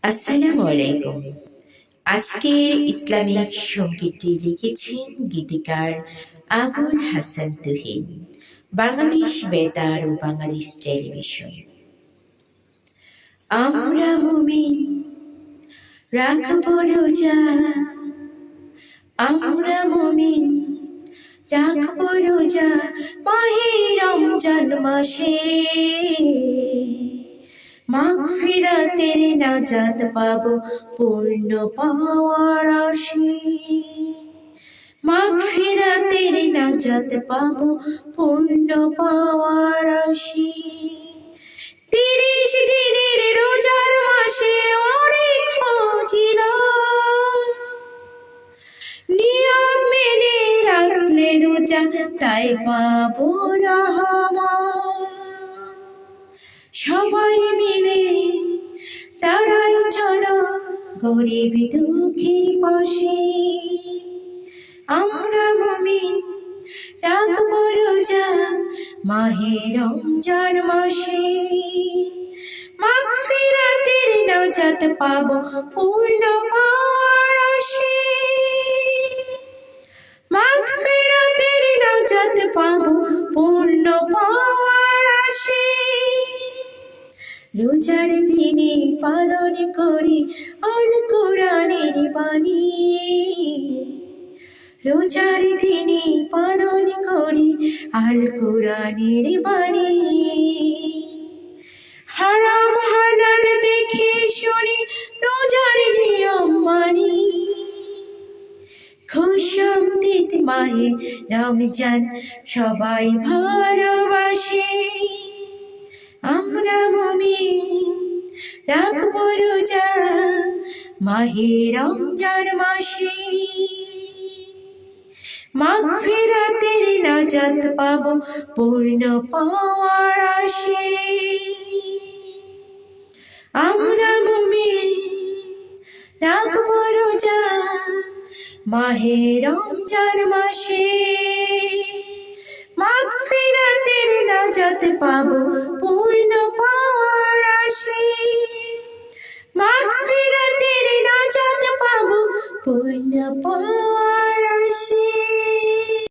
আসসালামু আলাইকুম। আজকের ইসলামিক সঙ্গীতটি লিখেছেন গীতিকার আবুল হাসান তুহিন, বাংলাদেশ বেতার ও বাংলাদেশ টেলিভিশন। আমরা মুমিন রাখব রোজা, আমরা মুমিন রাখব রোজা মাহে রমজান মাসে। মাগফিরাতের নাজাত পাবো পূর্ণ পাওয়ার আশে। মাগফিরাতের নাজাত পাবো পূর্ণ পাওয়ার আশে। 30 দিনের রোজার মাসে অনেক ফজিলত, নিয়ম মেনে রাখলে রোজা তাই পাবো রহমত। সবাই মিলে দাঁড়াই চলো গরিব দুঃখীর পাশে। আমরা মুমিন রাখবো রোজা মাহে রমজান মাসে। মাগফিরাতের নাজাত পাবো পূর্ণ পাওয়ার আশে। মাগফিরাতের নাজাত পাবো পূর্ণ পাওয়ার আশে। রোজার দিনে পালন করি আল কোরআনের বাণী। রোজার দিনে পালন করি আল কোরআনের বাণী। হারাম হালাল দেখে শুনি রোজার নিয়ম মানি। খুশামদিদ মাহে রমজান সবাই ভালোবাসে। আমরা মুমিন রাখবো রোজা মাহে রমজান মাসে। মাগফিরাতের নাজাত পাবো পূর্ণ পাওয়ার আশে। আমরা মুমিন রাখবো রোজা মাহে রমজান মাসে। মাগফিরাতের নাজাত পাবো পূর্ণ পাওয়ার আশে। মাগফিরাতের নাজাত পাবো পূর্ণ পাওয়ার